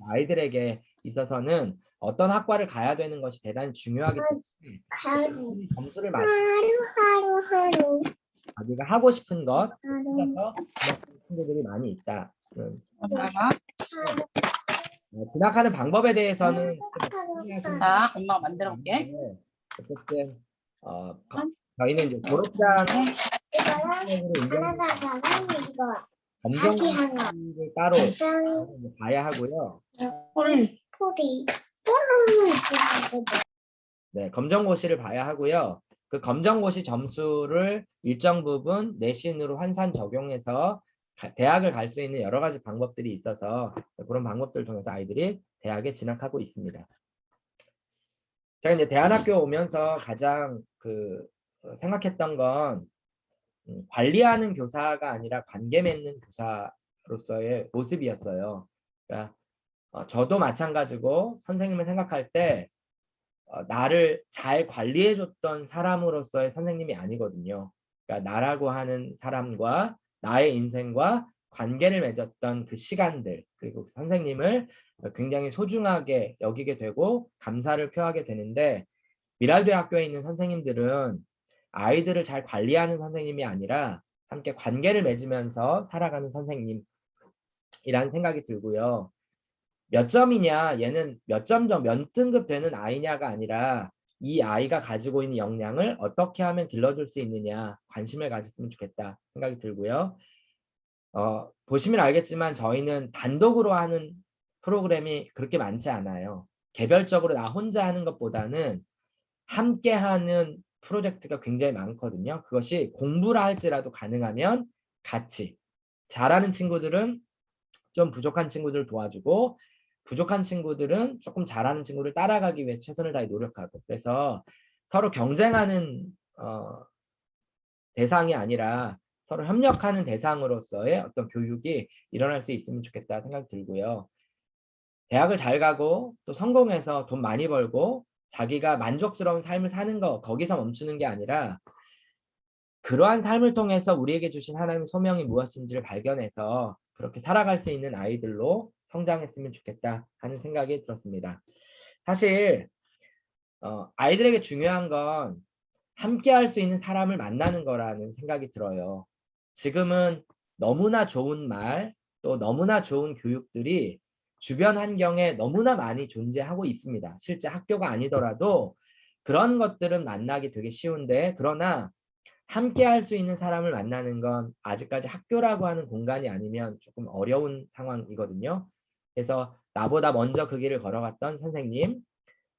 아이들에게 있어서는 어떤 학과를 가야 되는 것이 대단히 중요하기 때문에 점수를 맞춰서 자기가 하고 싶은 것 찾아서 친구들이 많이 있다. 진학하는 방법에 대해서는 자, 엄마가 만들어 볼게. 어쨌든 저희는 이제 졸업장으로 검정고시를 따로 봐야 하고요. 네, 검정고시를 봐야 하고요. 그 검정고시 점수를 일정 부분 내신으로 환산 적용해서 대학을 갈 수 있는 여러 가지 방법들이 있어서 그런 방법들을 통해서 아이들이 대학에 진학하고 있습니다. 제가 이제 대안학교 오면서 가장 생각했던 건 관리하는 교사가 아니라 관계 맺는 교사로서의 모습이었어요. 그러니까 저도 마찬가지고 선생님을 생각할 때 나를 잘 관리해줬던 사람으로서의 선생님이 아니거든요. 그러니까 나라고 하는 사람과 나의 인생과 관계를 맺었던 그 시간들, 그리고 선생님을 굉장히 소중하게 여기게 되고 감사를 표하게 되는데, 미랄대학교에 있는 선생님들은 아이들을 잘 관리하는 선생님이 아니라 함께 관계를 맺으면서 살아가는 선생님이라는 생각이 들고요. 몇 점이냐, 얘는 몇 등급 되는 아이냐가 아니라 이 아이가 가지고 있는 역량을 어떻게 하면 길러줄 수 있느냐 관심을 가졌으면 좋겠다 생각이 들고요. 보시면 알겠지만 저희는 단독으로 하는 프로그램이 그렇게 많지 않아요. 개별적으로 나 혼자 하는 것보다는 함께 하는 프로젝트가 굉장히 많거든요. 그것이 공부를 할지라도 가능하면 같이 잘하는 친구들은 좀 부족한 친구들을 도와주고 부족한 친구들은 조금 잘하는 친구를 따라가기 위해 최선을 다해 노력하고 그래서 서로 경쟁하는 대상이 아니라 서로 협력하는 대상으로서의 어떤 교육이 일어날 수 있으면 좋겠다 생각이 들고요. 대학을 잘 가고 또 성공해서 돈 많이 벌고 자기가 만족스러운 삶을 사는 거 거기서 멈추는 게 아니라 그러한 삶을 통해서 우리에게 주신 하나님의 소명이 무엇인지를 발견해서 그렇게 살아갈 수 있는 아이들로 성장했으면 좋겠다 하는 생각이 들었습니다. 사실 아이들에게 중요한 건 함께 할 수 있는 사람을 만나는 거라는 생각이 들어요. 지금은 너무나 좋은 말, 또 너무나 좋은 교육들이 주변 환경에 너무나 많이 존재하고 있습니다. 실제 학교가 아니더라도 그런 것들은 만나기 되게 쉬운데 그러나 함께 할 수 있는 사람을 만나는 건 아직까지 학교라고 하는 공간이 아니면 조금 어려운 상황이거든요. 그래서 나보다 먼저 그 길을 걸어갔던 선생님,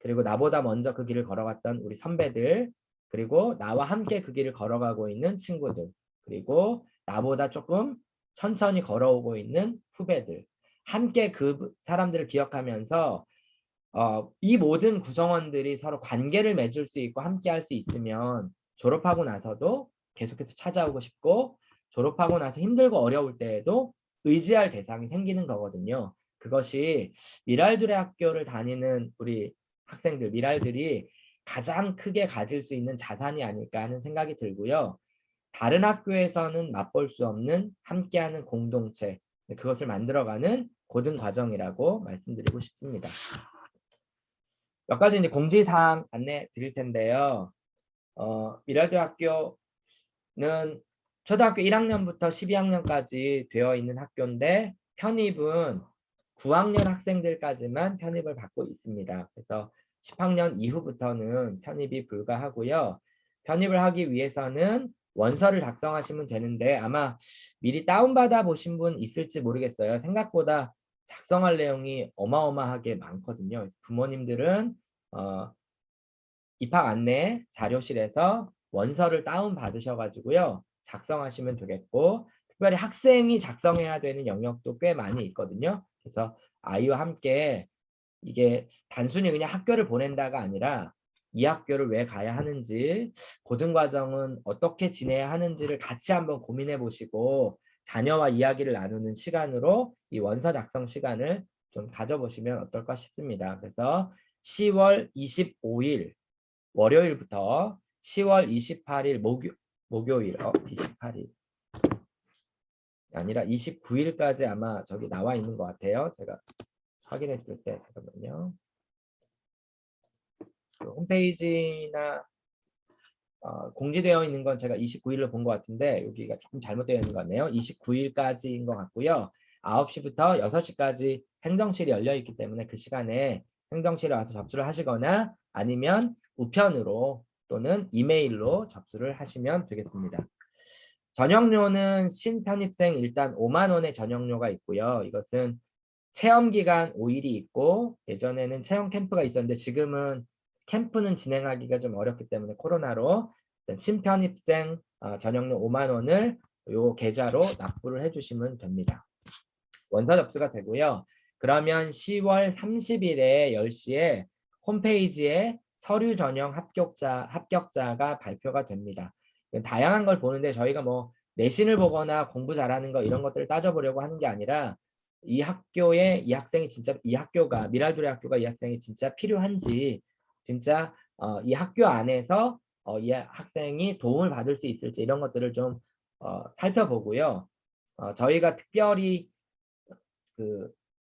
그리고 나보다 먼저 그 길을 걸어갔던 우리 선배들, 그리고 나와 함께 그 길을 걸어가고 있는 친구들, 그리고 나보다 조금 천천히 걸어오고 있는 후배들, 함께 그 사람들을 기억하면서 이 모든 구성원들이 서로 관계를 맺을 수 있고 함께 할 수 있으면 졸업하고 나서도 계속해서 찾아오고 싶고 졸업하고 나서 힘들고 어려울 때에도 의지할 대상이 생기는 거거든요. 그것이 미랄들의 학교를 다니는 우리 학생들, 미랄들이 가장 크게 가질 수 있는 자산이 아닐까 하는 생각이 들고요. 다른 학교에서는 맛볼 수 없는 함께하는 공동체, 그것을 만들어가는 고등 과정이라고 말씀드리고 싶습니다. 몇 가지 이제 공지사항 안내 드릴 텐데요. 미랄대학교는 초등학교 1학년부터 12학년까지 되어 있는 학교인데 편입은 9학년 학생들까지만 편입을 받고 있습니다. 그래서 10학년 이후부터는 편입이 불가하고요. 편입을 하기 위해서는 원서를 작성하시면 되는데 아마 미리 다운받아 보신 분 있을지 모르겠어요. 생각보다 작성할 내용이 어마어마하게 많거든요. 부모님들은 입학 안내 자료실에서 원서를 다운 받으셔가지고요. 작성하시면 되겠고 특별히 학생이 작성해야 되는 영역도 꽤 많이 있거든요. 그래서 아이와 함께 이게 단순히 그냥 학교를 보낸다가 아니라 이 학교를 왜 가야 하는지 고등과정은 어떻게 지내야 하는지를 같이 한번 고민해 보시고 자녀와 이야기를 나누는 시간으로 이 원서 작성 시간을 좀 가져보시면 어떨까 싶습니다. 그래서 10월 25일 월요일부터 10월 28일 목요일 28일 아니라 29일까지 아마 저기 나와 있는 것 같아요. 제가 확인했을 때 잠깐만요. 그 홈페이지나 공지되어 있는 건 제가 29일로 본 것 같은데 여기가 조금 잘못되어 있는 것 같네요. 29일까지인 것 같고요. 9시부터 6시까지 행정실이 열려 있기 때문에 그 시간에 행정실에 와서 접수를 하시거나 아니면 우편으로 또는 이메일로 접수를 하시면 되겠습니다. 전형료는 신편입생 일단 5만 원의 전형료가 있고요. 이것은 체험기간 5일이 있고 예전에는 체험 캠프가 있었는데 지금은 캠프는 진행하기가 좀 어렵기 때문에 코로나로 신편입생 전형료 5만 원을 요 계좌로 납부를 해주시면 됩니다. 원서 접수가 되고요. 그러면 10월 30일에 10시에 홈페이지에 서류 전형 합격자가 발표가 됩니다. 다양한 걸 보는데 저희가 뭐 내신을 보거나 공부 잘하는 거 이런 것들을 따져보려고 하는 게 아니라 이 학교에 이 학생이 진짜 이 학교가 미랄도레 학교가 이 학생이 진짜 필요한지 진짜 이 학교 안에서 이 학생이 도움을 받을 수 있을지 이런 것들을 좀 살펴보고요. 저희가 특별히 그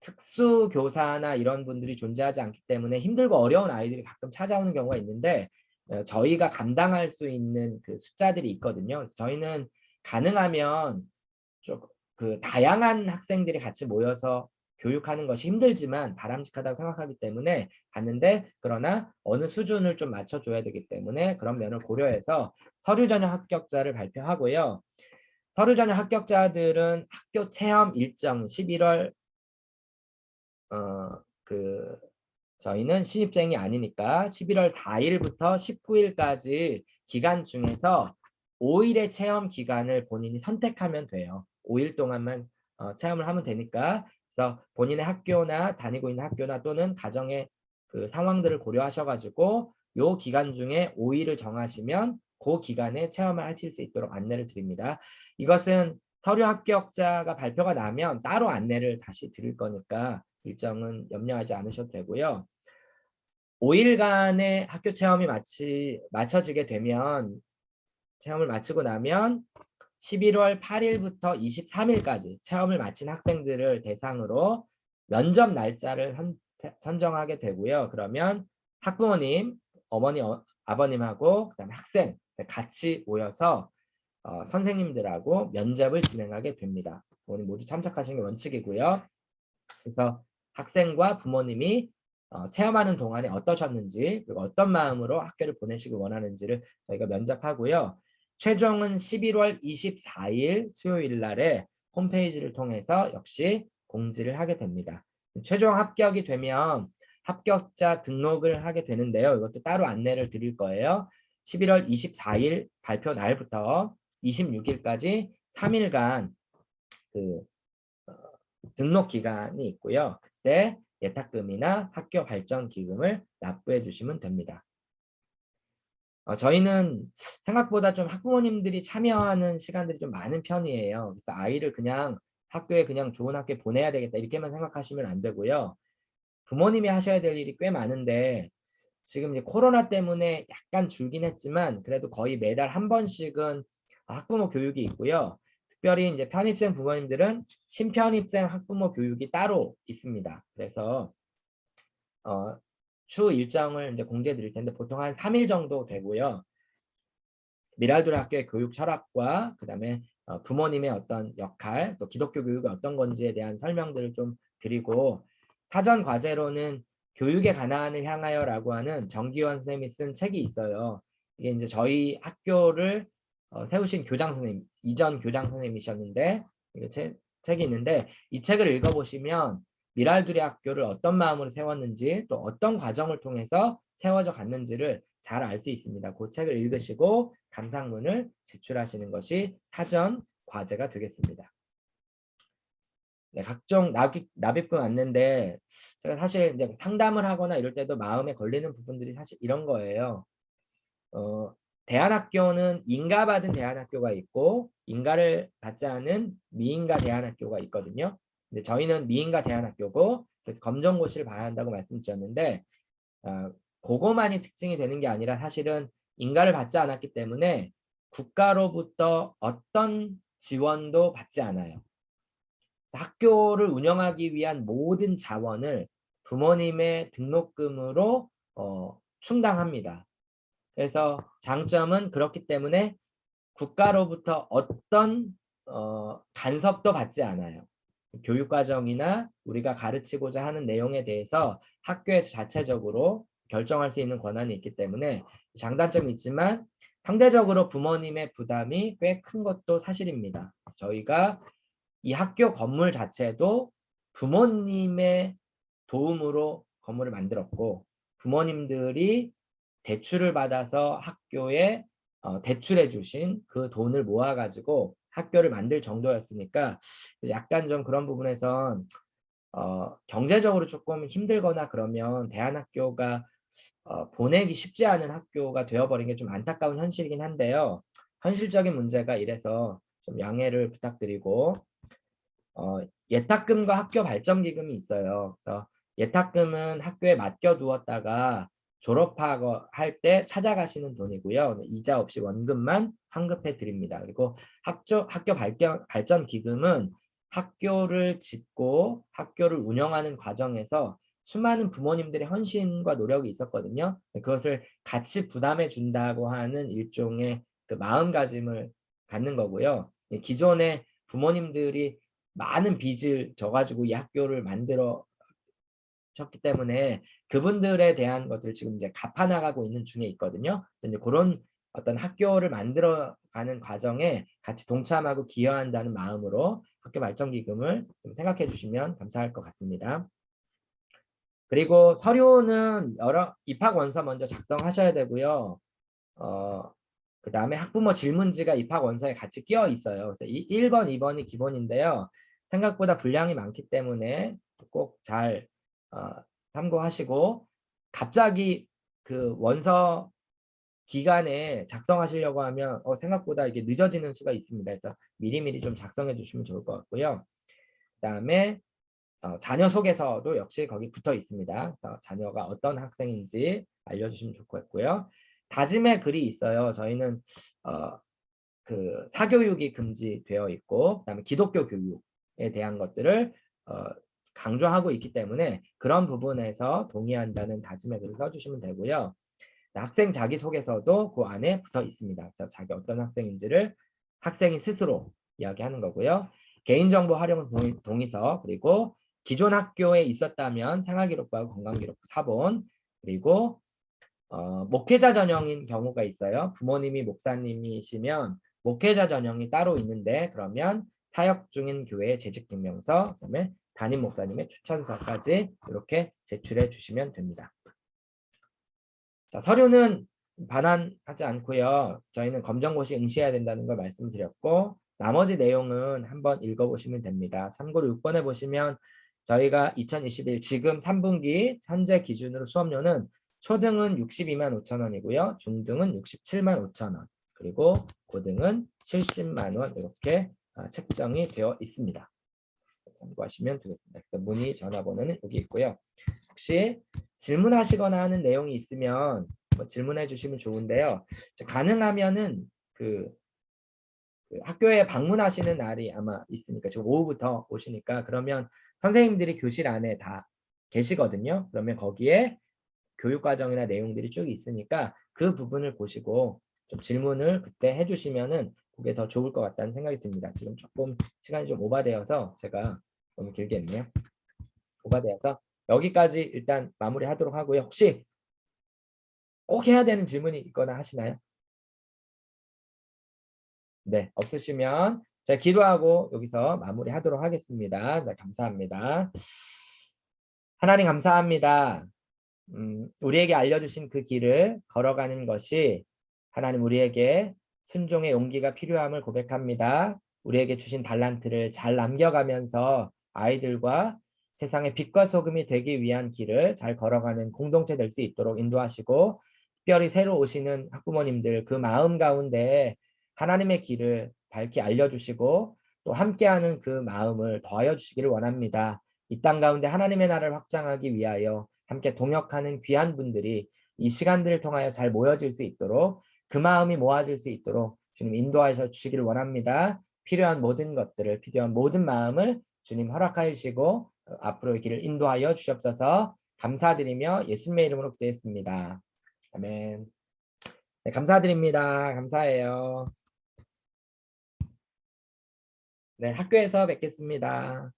특수 교사나 이런 분들이 존재하지 않기 때문에 힘들고 어려운 아이들이 가끔 찾아오는 경우가 있는데 저희가 감당할 수 있는 그 숫자들이 있거든요. 그래서 저희는 가능하면 좀 그 다양한 학생들이 같이 모여서 교육하는 것이 힘들지만 바람직하다고 생각하기 때문에 받는데, 그러나 어느 수준을 좀 맞춰줘야 되기 때문에 그런 면을 고려해서 서류 전형 합격자를 발표하고요. 서류 전형 합격자들은 학교 체험 일정 11월 저희는 신입생이 아니니까 11월 4일부터 19일까지 기간 중에서 5일의 체험 기간을 본인이 선택하면 돼요. 5일 동안만 체험을 하면 되니까, 그래서 본인의 학교나 다니고 있는 학교나 또는 가정의 그 상황들을 고려하셔가지고 요 기간 중에 5일을 정하시면 그 기간에 체험을 하실 수 있도록 안내를 드립니다. 이것은 서류 합격자가 발표가 나면 따로 안내를 다시 드릴 거니까 일정은 염려하지 않으셔도 되고요. 5일간의 학교 체험이 마쳐지게 되면, 체험을 마치고 나면 11월 8일부터 23일까지 체험을 마친 학생들을 대상으로 면접 날짜를 선정하게 되고요. 그러면 학부모님, 어머니, 아버님하고 그다음에 학생 같이 모여서 선생님들하고 면접을 진행하게 됩니다. 부모님 모두 참석하시는 게 원칙이고요. 그래서 학생과 부모님이 체험하는 동안에 어떠셨는지, 그리고 어떤 마음으로 학교를 보내시길 원하는지를 저희가 면접하고요. 최종은 11월 24일 수요일 날에 홈페이지를 통해서 역시 공지를 하게 됩니다. 최종 합격이 되면 합격자 등록을 하게 되는데요. 이것도 따로 안내를 드릴 거예요. 11월 24일 발표 날부터 26일까지 3일간 그 등록 기간이 있고요. 그때 예탁금이나 학교 발전 기금을 납부해 주시면 됩니다. 저희는 생각보다 좀 학부모님들이 참여하는 시간들이 좀 많은 편이에요. 그래서 아이를 그냥 학교에 그냥 좋은 학교에 보내야 되겠다 이렇게만 생각하시면 안 되고요. 부모님이 하셔야 될 일이 꽤 많은데, 지금 이제 코로나 때문에 약간 줄긴 했지만 그래도 거의 매달 한 번씩은 학부모 교육이 있고요. 특별히 이제 편입생 부모님들은 신편입생 학부모 교육이 따로 있습니다. 그래서 추 일정을 이제 공지해 드릴 텐데 보통 한 3일 정도 되고요. 미랄도르 학교의 교육 철학과 그다음에 부모님의 어떤 역할, 또 기독교 교육이 어떤 건지에 대한 설명들을 좀 드리고, 사전 과제로는 교육의 가난을 향하여라고 하는 정기원 선생님이 쓴 책이 있어요. 이게 이제 저희 학교를 세우신 교장 선생님, 이전 교장 선생님이셨는데, 책이 있는데 이 책을 읽어보시면 미랄두리 학교를 어떤 마음으로 세웠는지, 또 어떤 과정을 통해서 세워져 갔는지를 잘 알 수 있습니다. 그 책을 읽으시고 감상문을 제출하시는 것이 사전 과제가 되겠습니다. 네, 각종 납입금 왔는데, 제가 사실 이제 상담을 하거나 이럴 때도 마음에 걸리는 부분들이 사실 이런 거예요. 대안학교는 인가받은 대안학교가 있고 인가를 받지 않은 미인가 대안학교가 있거든요. 근데 저희는 미인가 대안학교고, 그래서 검정고시를 봐야 한다고 말씀드렸는데, 그거만이 특징이 되는 게 아니라 사실은 인가를 받지 않았기 때문에 국가로부터 어떤 지원도 받지 않아요. 학교를 운영하기 위한 모든 자원을 부모님의 등록금으로 충당합니다. 그래서 장점은 그렇기 때문에 국가로부터 어떤 간섭도 받지 않아요. 교육과정이나 우리가 가르치고자 하는 내용에 대해서 학교에서 자체적으로 결정할 수 있는 권한이 있기 때문에 장단점이 있지만 상대적으로 부모님의 부담이 꽤 큰 것도 사실입니다. 저희가 이 학교 건물 자체도 부모님의 도움으로 건물을 만들었고, 부모님들이 대출을 받아서 학교에 대출해 주신 그 돈을 모아가지고 학교를 만들 정도였으니까 약간 좀 그런 부분에선 경제적으로 조금 힘들거나 그러면 대안학교가 보내기 쉽지 않은 학교가 되어버린 게 좀 안타까운 현실이긴 한데요. 현실적인 문제가 이래서 좀 양해를 부탁드리고, 예탁금과 학교 발전기금이 있어요. 그래서 예탁금은 학교에 맡겨두었다가 졸업하고 할 때 찾아가시는 돈이고요. 이자 없이 원금만 환급해 드립니다. 그리고 학교 발전 기금은 학교를 짓고 학교를 운영하는 과정에서 수많은 부모님들의 헌신과 노력이 있었거든요. 그것을 같이 부담해 준다고 하는 일종의 그 마음가짐을 갖는 거고요. 기존에 부모님들이 많은 빚을 져가지고 이 학교를 만들어 셨기 때문에 그분들에 대한 것들을 지금 이제 갚아 나가고 있는 중에 있거든요. 그래서 이제 그런 어떤 학교를 만들어가는 과정에 같이 동참하고 기여한다는 마음으로 학교 발전 기금을 좀 생각해 주시면 감사할 것 같습니다. 그리고 서류는 여러 입학 원서 먼저 작성하셔야 되고요. 그 다음에 학부모 질문지가 입학 원서에 같이 끼어 있어요. 그래서 1번, 2번이 기본인데요. 생각보다 분량이 많기 때문에 꼭 잘 참고하시고, 갑자기 그 원서 기간에 작성하시려고 하면 생각보다 이게 늦어지는 수가 있습니다. 그래서 미리미리 좀 작성해 주시면 좋을 것 같고요. 그 다음에 자녀 소개서도 역시 거기 붙어 있습니다. 그래서 자녀가 어떤 학생인지 알려주시면 좋을 것 같고요. 다짐의 글이 있어요. 저희는 그 사교육이 금지되어 있고, 그다음에 기독교 교육에 대한 것들을 강조하고 있기 때문에 그런 부분에서 동의한다는 다짐의 글을 써주시면 되고요. 학생 자기소개서도 그 안에 붙어 있습니다. 그래서 자기 어떤 학생인지를 학생이 스스로 이야기하는 거고요. 개인정보 활용 동의서, 그리고 기존 학교에 있었다면 생활기록부하고 건강기록부 사본, 그리고 목회자 전형인 경우가 있어요. 부모님이 목사님이시면 목회자 전형이 따로 있는데, 그러면 사역 중인 교회의 재직증명서, 그다음에 담임 목사님의 추천서까지 이렇게 제출해 주시면 됩니다. 자, 서류는 반환하지 않고요. 저희는 검정고시 응시해야 된다는 걸 말씀드렸고, 나머지 내용은 한번 읽어보시면 됩니다. 참고로 6번에 보시면 저희가 2021 지금 3분기 현재 기준으로 수업료는 초등은 62만 5천 원이고요. 중등은 67만 5천 원, 그리고 고등은 70만 원 이렇게 책정이 되어 있습니다. 참고하시면 되겠습니다. 그래서 문의 전화번호는 여기 있고요. 혹시 질문하시거나 하는 내용이 있으면 질문해 주시면 좋은데요. 가능하면은 그 학교에 방문하시는 날이 아마 있으니까 지금 오후부터 오시니까, 그러면 선생님들이 교실 안에 다 계시거든요. 그러면 거기에 교육과정이나 내용들이 쭉 있으니까 그 부분을 보시고 좀 질문을 그때 해주시면은 그게 더 좋을 것 같다는 생각이 듭니다. 지금 조금 시간이 좀 오바되어서 제가 너무 길게 했네요. 오바되어서 여기까지 일단 마무리하도록 하고요. 혹시 꼭 해야 되는 질문이 있거나 하시나요? 네, 없으시면 제가 기도하고 여기서 마무리하도록 하겠습니다. 네, 감사합니다. 하나님 감사합니다. 우리에게 알려주신 그 길을 걸어가는 것이 하나님 우리에게 순종의 용기가 필요함을 고백합니다. 우리에게 주신 달란트를 잘 남겨가면서 아이들과 세상의 빛과 소금이 되기 위한 길을 잘 걸어가는 공동체 될 수 있도록 인도하시고, 특별히 새로 오시는 학부모님들 그 마음 가운데 하나님의 길을 밝히 알려주시고 또 함께하는 그 마음을 더하여 주시기를 원합니다. 이 땅 가운데 하나님의 나라를 확장하기 위하여 함께 동역하는 귀한 분들이 이 시간들을 통하여 잘 모여질 수 있도록, 그 마음이 모아질 수 있도록 주님 인도하셔 주시기를 원합니다. 필요한 모든 것들을, 필요한 모든 마음을 주님 허락하여 주시고 앞으로의 길을 인도하여 주시옵소서. 감사드리며 예수님의 이름으로 기도했습니다. 아멘. 네, 감사드립니다. 감사해요. 네, 학교에서 뵙겠습니다.